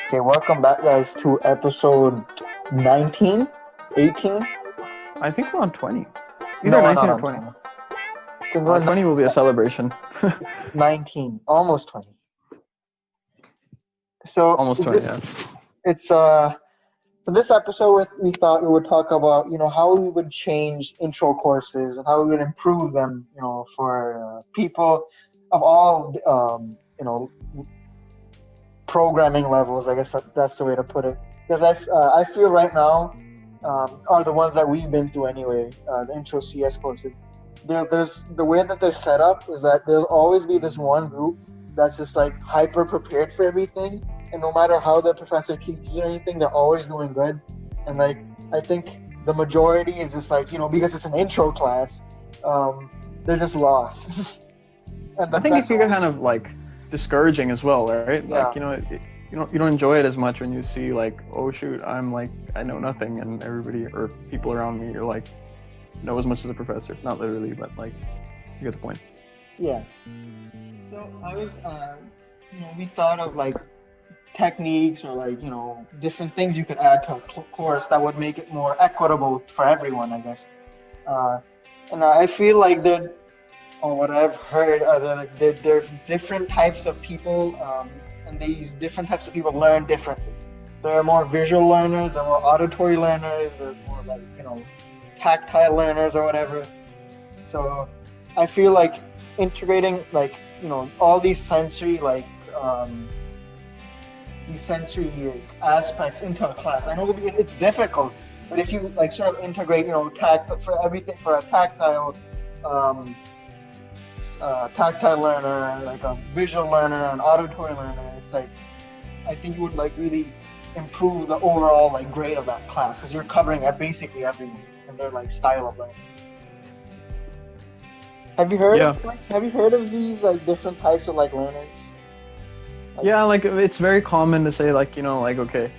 Okay, welcome back, guys, to episode 19, 18. I think we're on 20. No, Either we're not 19 or on 20. 20. I think we're 20 will be a celebration. 19, almost 20. So Almost 20, yeah. it's for this episode, we thought we would talk about how we would change intro courses and how we would improve them, for people of all programming levels. I guess that's the way to put it. Because I feel right now are the ones that we've been through anyway. The intro CS courses. There's the way that they're set up is that there'll always be this one group that's just like hyper prepared for everything, and no matter how the professor teaches or anything, they're always doing good. And like I think the majority is just like because it's an intro class, they're just lost. And the I think it best can get ones, kind of like discouraging as well, right? yeah. Like, you don't enjoy it as much when you see like, oh shoot, I'm like, I know nothing, and everybody or people around me are like, know as much as a professor. Not literally, but like, you get the point. Yeah. So I was, we thought of like techniques or like different things you could add to a course that would make it more equitable for everyone, I guess. Uh, and I feel like there, or what I've heard, are there's different types of people, and these different types of people learn differently. There are more visual learners, there are more auditory learners, there's more like tactile learners or whatever. So I feel like integrating like all these sensory aspects into a class. I know it's difficult, but if you like sort of integrate tact for everything for a um, tactile learner, like a visual learner, an auditory learner, it's like I think you would like really improve the overall like grade of that class because you're covering basically everyone and their like style of learning. Have you heard Yeah. have you heard of these like different types of like learners? Yeah, like it's very common to say like, like, okay,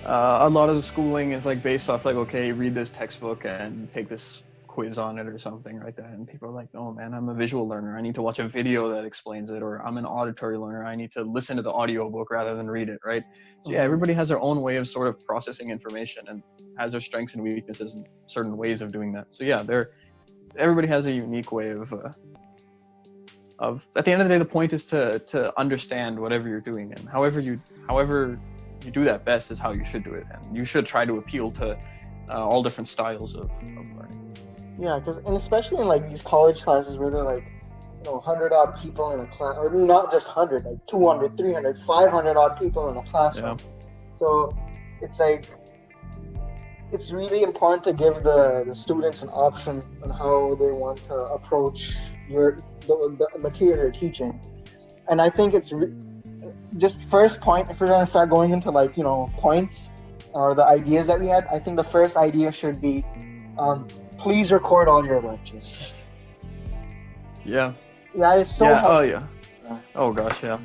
a lot of the schooling is like based off like, okay, read this textbook and take this quiz on it or something like that. And people are like, oh man, I'm a visual learner. I need to watch a video that explains it. Or I'm an auditory learner. I need to listen to the audiobook rather than read it, right? So yeah, everybody has their own way of sort of processing information and has their strengths and weaknesses and certain ways of doing that. So yeah, everybody has a unique way of at the end of the day, the point is to understand whatever you're doing, and however you do that best is how you should do it, and you should try to appeal to all different styles of learning. Yeah, and especially in like these college classes where they're like 100 odd people in a class, or not just 100, like 200, 300, 500 odd people in a classroom. Yeah. So it's like it's really important to give the students an option on how they want to approach the material you're teaching. And I think it's just first point, if we're going to start going into like points or the ideas that we had, I think the first idea should be please record all your lectures. Yeah. That is so helpful. Oh yeah. Oh gosh, yeah.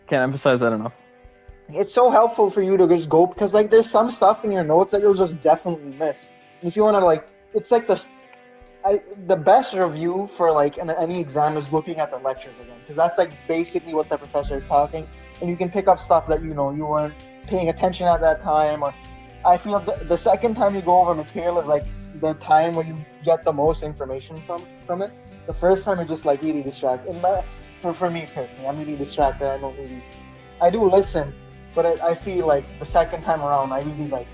Can't emphasize that enough. It's so helpful for you to just go, because like there's some stuff in your notes that you'll just definitely miss. And if you want to like, it's like the best review for like any exam is looking at the lectures again, because that's like basically what the professor is talking, and you can pick up stuff that you weren't paying attention at that time. Or I feel the second time you go over material is like the time when you get the most information from it. The first time you're just like really distracted. For me personally, I'm really distracted. I do listen, but I feel like the second time around I really like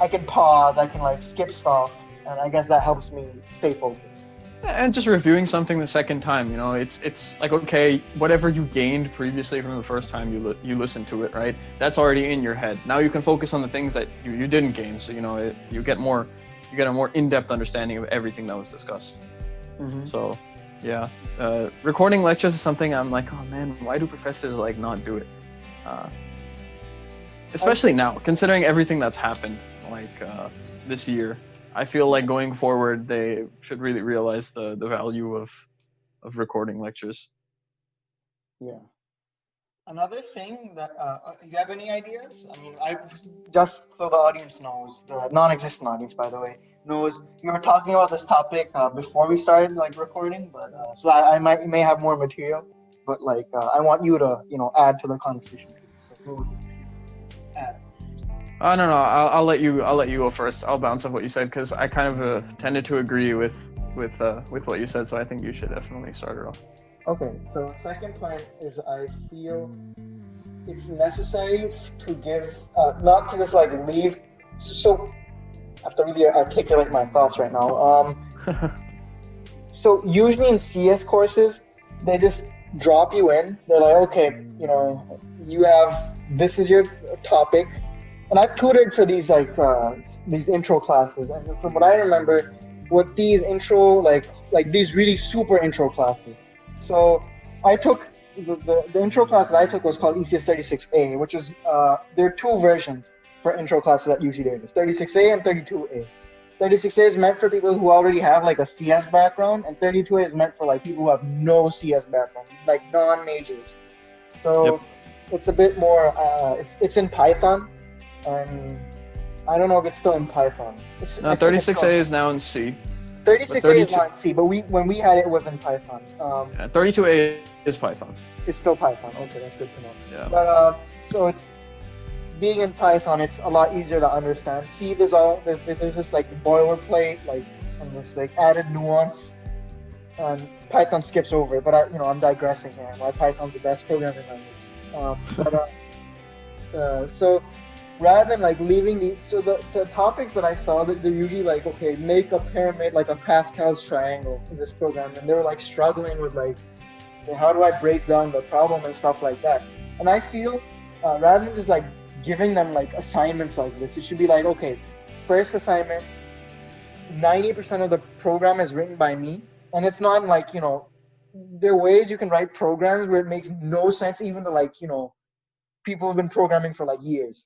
I can pause, I can like skip stuff, and I guess that helps me stay focused. And just reviewing something the second time, it's like, okay, whatever you gained previously from the first time you listened to it, right? That's already in your head. Now you can focus on the things that you didn't gain. So you get a more in-depth understanding of everything that was discussed. Mm-hmm. So yeah, recording lectures is something I'm like, oh man, why do professors like not do it? Especially now, considering everything that's happened like this year. I feel like going forward, they should really realize the value of recording lectures. Yeah. Another thing that you have any ideas? I mean, I just so the audience knows, the non-existent audience, by the way, knows we were talking about this topic before we started like recording, but so I may have more material. but like I want you to add to the conversation. So, add. No. I'll let you go first. I'll bounce off what you said because I kind of tended to agree with what you said. So I think you should definitely start it off. Okay. So second point is I feel it's necessary to give not to just like leave. So I have to really articulate my thoughts right now. So usually in CS courses, they just drop you in. They're like, okay, you have this is your topic, and I've tutored for these these intro classes, and from what I remember, what these intro like these really super intro classes. So I took the intro class that I took was called ECS 36A, which is there are two versions for intro classes at UC Davis, 36A and 32A. 36A is meant for people who already have like a CS background, and 32A is meant for like people who have no CS background, like non-majors. So It's a bit more. It's in Python, and I don't know if it's still in Python. 36A is now in C. 36A is not in C, but when we had it was in Python. 32A is Python. It's still Python. Okay, that's good to know. Yeah. But so it's being in Python, it's a lot easier to understand. C, there's this like boilerplate, like and this like added nuance, and Python skips over it. But I'm digressing here. Why Python's the best programming language. So rather than like leaving the topics that I saw, that they're usually like, okay, make a pyramid like a Pascal's triangle in this program, and they were like struggling with like, okay, how do I break down the problem and stuff like that. And I feel rather than just like giving them like assignments like this, it should be like, okay, first assignment, 90% of the program is written by me, and it's not like there are ways you can write programs where it makes no sense even to like people have been programming for like years.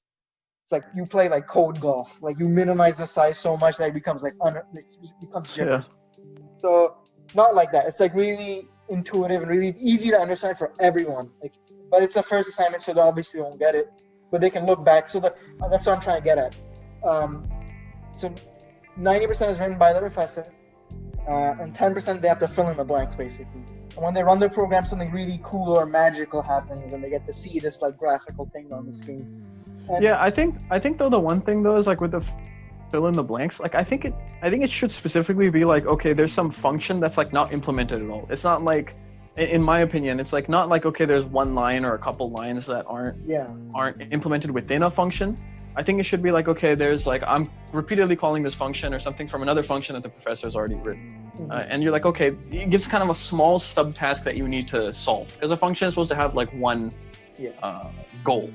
It's like you play like code golf, like you minimize the size so much that it becomes like it becomes gibberish. So not like that. It's like really intuitive and really easy to understand for everyone. Like, but it's the first assignment, so they obviously won't get it, but they can look back. So that's what I'm trying to get at. So 90% is written by the professor. And 10% they have to fill in the blanks basically. And when they run their program, something really cool or magical happens, and they get to see this like graphical thing on the screen. And I think though the one thing though is like with the fill in the blanks, like I think it should specifically be like, okay, there's some function that's like not implemented at all. It's not like, in my opinion, it's like not like, okay, there's one line or a couple lines that aren't implemented within a function. I think it should be like, okay, there's like, I'm repeatedly calling this function or something from another function that the professor has already written. And you're like, okay, it gives kind of a small subtask that you need to solve, because a function is supposed to have like one goal,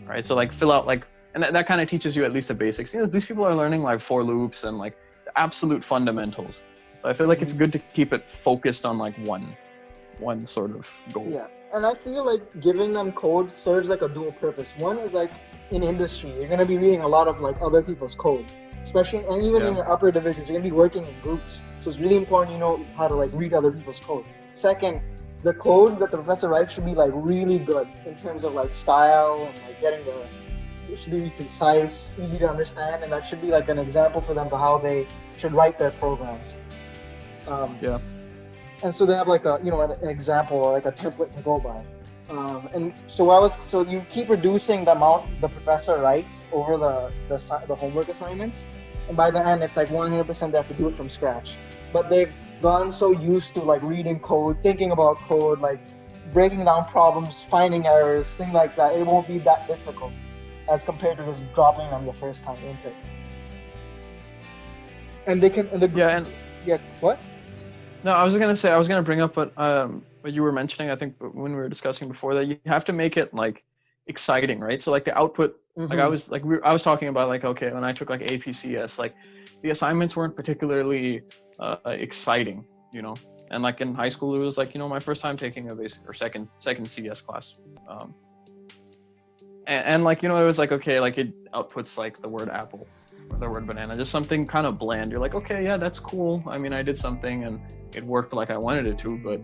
right? So like fill out like, and that kind of teaches you at least the basics. These people are learning like for loops and like the absolute fundamentals. So I feel like it's good to keep it focused on like one sort of goal. Yeah, and I feel like giving them code serves like a dual purpose. One is like in industry, you're going to be reading a lot of like other people's code, especially, and even in your upper divisions, you're going to be working in groups. So it's really important you know how to like read other people's code. Second, the code that the professor writes should be like really good in terms of like style and like it should be concise, easy to understand, and that should be like an example for them to how they should write their programs. And so they have like an example or like a template to go by. And so you keep reducing the amount the professor writes over the homework assignments, and by the end it's like 100% they have to do it from scratch. But they've gotten so used to like reading code, thinking about code, like breaking down problems, finding errors, things like that. It won't be that difficult as compared to just dropping them the first time intake. And they can what? No, I was gonna bring up what you were mentioning. I think when we were discussing before, that you have to make it like exciting, right? So like the output, like I was talking about like, okay, when I took like APCS, like the assignments weren't particularly exciting, and like in high school it was like my first time taking a basic or second CS class, and like it was like, okay, like it outputs like the word apple or the word banana, just something kind of bland. You're like, okay, yeah, that's cool. I mean, I did something and it worked like I wanted it to, but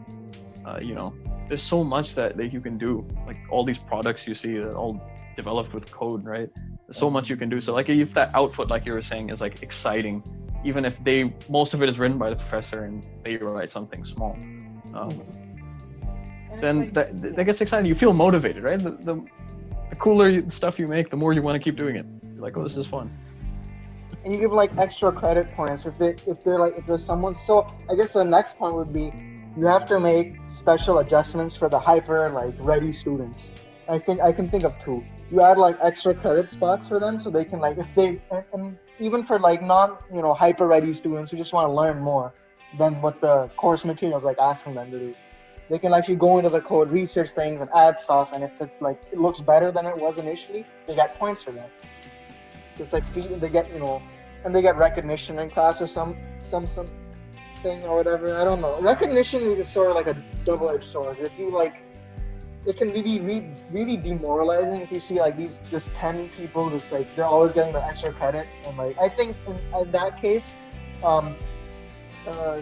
there's so much that you can do. Like all these products you see that all developed with code, right? There's so much you can do. So like if that output, like you were saying, is like exciting, even if most of it is written by the professor and they write something small. then like, that gets exciting. You feel motivated, right? The cooler stuff you make, the more you want to keep doing it. You're like, oh, this is fun. and you give like extra credit points if there's someone. So I guess the next point would be you have to make special adjustments for the hyper like ready students. I think I can think of two. You add like extra credit spots for them so they can like if they and even for like non hyper ready students who just want to learn more than what the course material is like asking them to do. They can actually go into the code, research things, and add stuff. And if it's like it looks better than it was initially, they get points for that. So it's like they get and they get recognition in class or some thing or whatever. I don't know. Recognition is sort of like a double-edged sword. If you like, it can be really demoralizing if you see like there's 10 people just like they're always getting the extra credit, and like I think in that case, I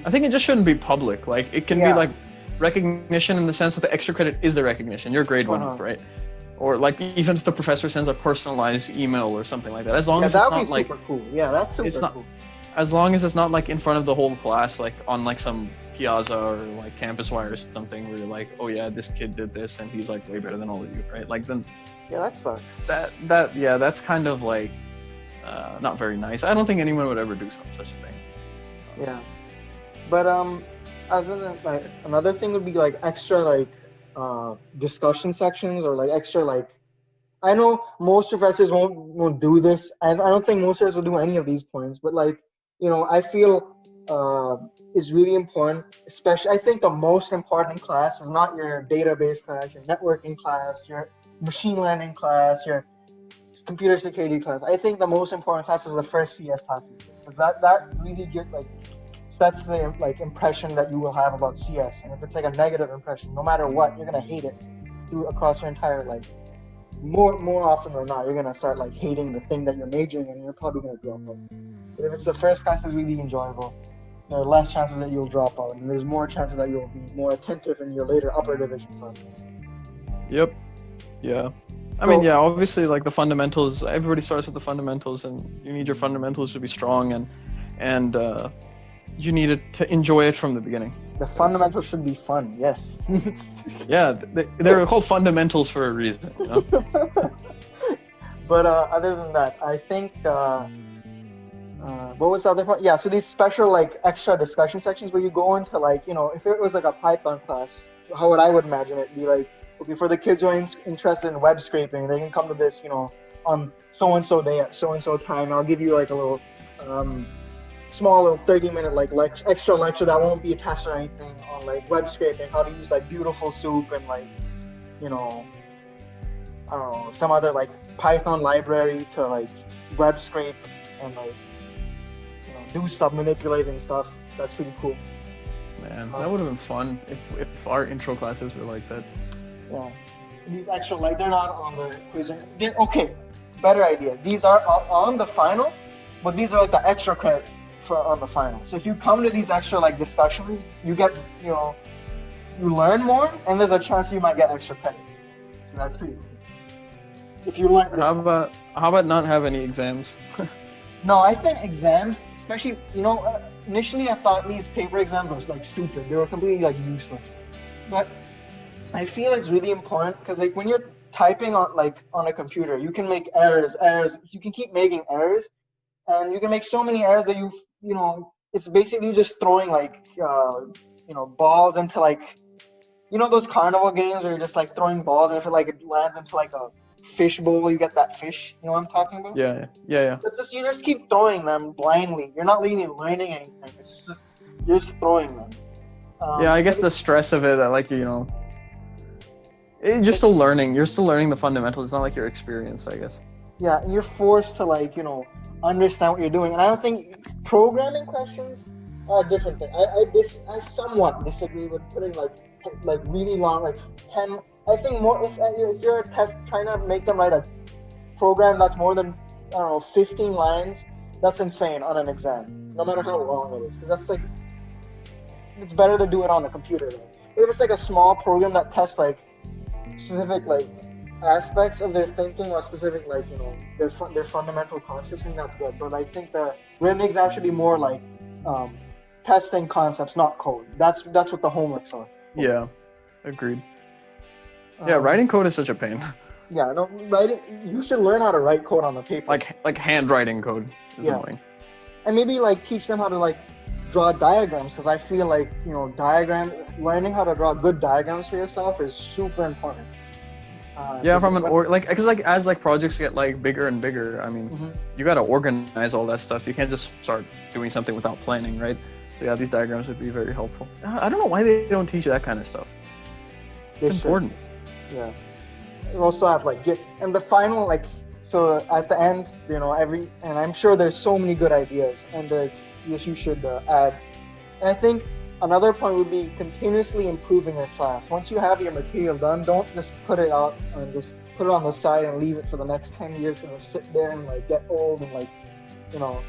think it just shouldn't be public. Like it can be like recognition in the sense that the extra credit is the recognition. Your grade went up, right? Or like even if the professor sends a personalized email or something like that, as long as it's not like super cool. Yeah, that's super cool. As long as it's not like in front of the whole class, like on like some piazza or like campus wire or something, where you're like, oh yeah, this kid did this and he's like way better than all of you, right? Like then. Yeah, that sucks. That's kind of like not very nice. I don't think anyone would ever do such a thing. Yeah, but other than like another thing would be like extra like discussion sections or like extra like I know most professors won't do this, and I don't think most professors will do any of these points, but like I feel is really important. Especially I think the most important class is not your database class, your networking class, your machine learning class, your computer security class. I think the most important class is the first CS class, because that really sets the like impression that you will have about CS. And if it's like a negative impression, no matter what, you're gonna hate it across your entire life. More often than not, you're gonna start like hating the thing that you're majoring in, and you're probably gonna drop out. But if it's the first class that's really enjoyable, there are less chances that you'll drop out, and there's more chances that you'll be more attentive in your later upper division classes. Yep. Yeah. I mean, yeah, obviously, like the fundamentals, everybody starts with the fundamentals, and you need your fundamentals to be strong, and you need it to enjoy it from the beginning. The fundamentals should be fun, yes. Yeah, they're called fundamentals for a reason. But other than that, I think, what was the other part? Yeah, so these special like extra discussion sections where you go into like, if it was like a Python class, how I would imagine it be like, okay, for the kids who are interested in web scraping, they can come to this, on so-and-so day at so-and-so time. I'll give you like a little small little 30-minute like extra lecture that won't be a test or anything on like web scraping, how to use like Beautiful Soup and like, I don't know, some other like Python library to like web scrape and like, do stuff, manipulating stuff. That's pretty cool. Man, that would have been fun if our intro classes were like that. Yeah, these extra like they're not on the quiz. They're okay. Better idea. These are on the final, but these are like the extra credit for on the final. So if you come to these extra like discussions, you get you learn more, and there's a chance you might get extra credit. So that's pretty cool. If you learn this. How about not have any exams? No, I think exams, especially initially I thought these paper exams were like stupid. They were completely like useless, but I feel it's really important because like when you're typing on a computer, you can make errors. You can keep making errors, and you can make so many errors that it's basically just throwing like balls into like those carnival games where you're just like throwing balls, and if it lands into like a fish bowl, you get that fish. You know what I'm talking about? Yeah. It's just you just keep throwing them blindly. You're not really learning anything. It's just you're just throwing them. Yeah, I guess the stress of it, you're still learning. You're still learning the fundamentals. It's not like you're experienced, I guess. Yeah, and you're forced to understand what you're doing. And I don't think programming questions are a different thing. I somewhat disagree with putting like really long, like 10. I think more if you're a test trying to make them write a program that's more than 15 lines, that's insane on an exam, no matter how long it is. Because that's like it's better to do it on the computer though. But if it's like a small program that tests like specific like aspects of their thinking or specific their fundamental concepts, I think that's good. But I think the written exam should be more like testing concepts, not code. That's what the homeworks are. Yeah, agreed. Yeah, writing code is such a pain. Yeah, no, writing. You should learn how to write code on the paper. Like handwriting code is annoying. And maybe like teach them how to like draw diagrams, because I feel like, you know, learning how to draw good diagrams for yourself is super important. Yeah, because like as like projects get like bigger and bigger, I mean, you gotta organize all that stuff. You can't just start doing something without planning, right? So yeah, these diagrams would be very helpful. I don't know why they don't teach that kind of stuff. It's important. Yeah. You also have like and the final, like, so at the end, you know, and I'm sure there's so many good ideas, and yes, you should add. And I think another point would be continuously improving your class. Once you have your material done, don't just put it out and just put it on the side and leave it for the next 10 years and sit there and like get old and like, you know,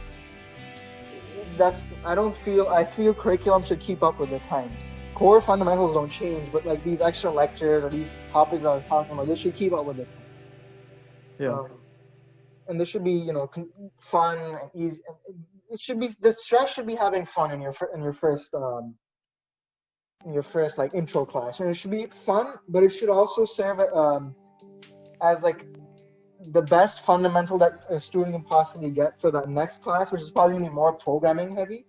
I feel curriculum should keep up with the times. Core fundamentals don't change, but like these extra lectures or these topics I was talking about, they should keep up with the times. Yeah. And this should be, you know, fun and easy. The stress should be having fun in your first like intro class, and it should be fun, but it should also serve as like the best fundamental that a student can possibly get for that next class, which is probably going to be more programming heavy.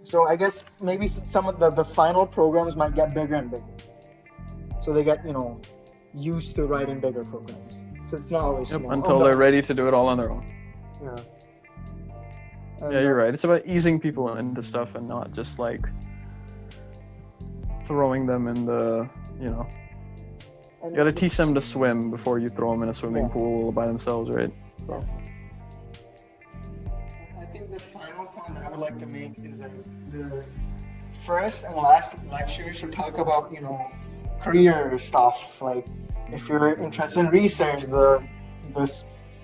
So I guess maybe some of the final programs might get bigger and bigger, so they get, you know, used to writing bigger programs. So it's not always small. Until they're ready to do it all on their own. Yeah. Yeah, you're right. It's about easing people into stuff and not just like throwing them in the, you know, you gotta teach them to swim before you throw them in a swimming pool by themselves, right? So. I think the final point that I would like to make is that the first and last lecture should talk about, you know, career stuff. Like if you're interested in research,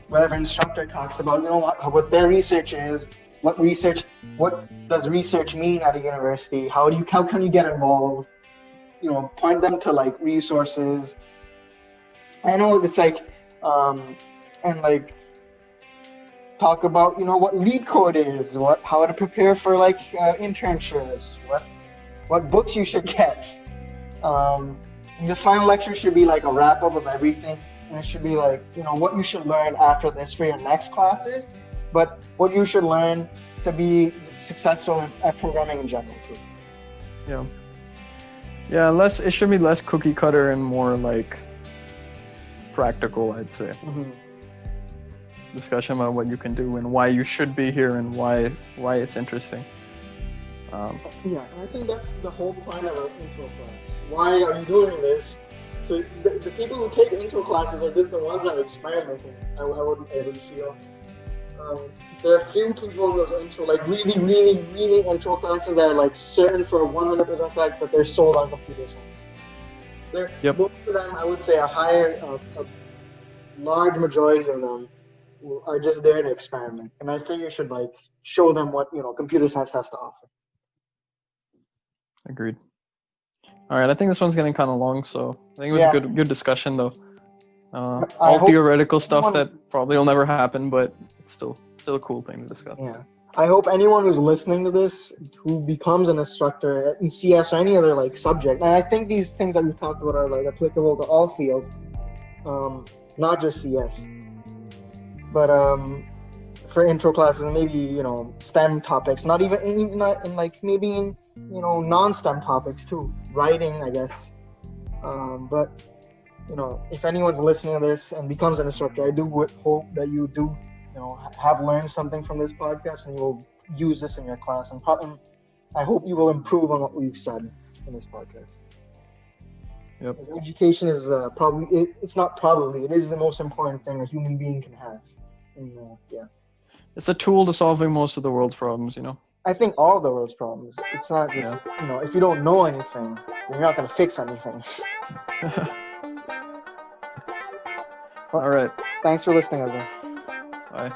whatever instructor talks about, you know, what their research is, what does research mean at a university? How can you get involved? You know, point them to like resources. I know it's like, and like talk about, you know, what LeetCode is, how to prepare for like internships, what books you should get. And the final lecture should be like a wrap up of everything, and it should be like, you know, what you should learn after this for your next classes, but what you should learn to be successful at programming in general too. Yeah. Yeah, it should be less cookie cutter and more like practical, I'd say. Discussion about what you can do and why you should be here and why it's interesting. Yeah, and I think that's the whole point of our intro class. Why are you doing this? So the people who take intro classes are the ones that are experimenting, I would feel. There are few people in those intro, like really, really, really intro classes that are like certain for 100% fact that they're sold on computer science. Most of them, I would say a large majority of them are just there to experiment. And I think you should like show them what, you know, computer science has to offer. Agreed. All right, I think this one's getting kind of long, so I think it was a good discussion though. All theoretical stuff that probably will never happen, but it's still a cool thing to discuss. Yeah. I hope anyone who's listening to this who becomes an instructor in CS or any other like subject, and I think these things that we talked about are like applicable to all fields, not just CS. But for intro classes, maybe, you know, STEM topics, not in like maybe in, you know, non-STEM topics too, writing, I guess. But you know, if anyone's listening to this and becomes an instructor, I do hope that you do, you know, have learned something from this podcast and you will use this in your class. And I hope you will improve on what we've said in this podcast. Yep. Because education is it is the most important thing a human being can have. And, it's a tool to solving most of the world's problems, you know. I think all of the world's problems. It's not just, you know, if you don't know anything, you're not going to fix anything. All right. Thanks for listening, everyone. Bye.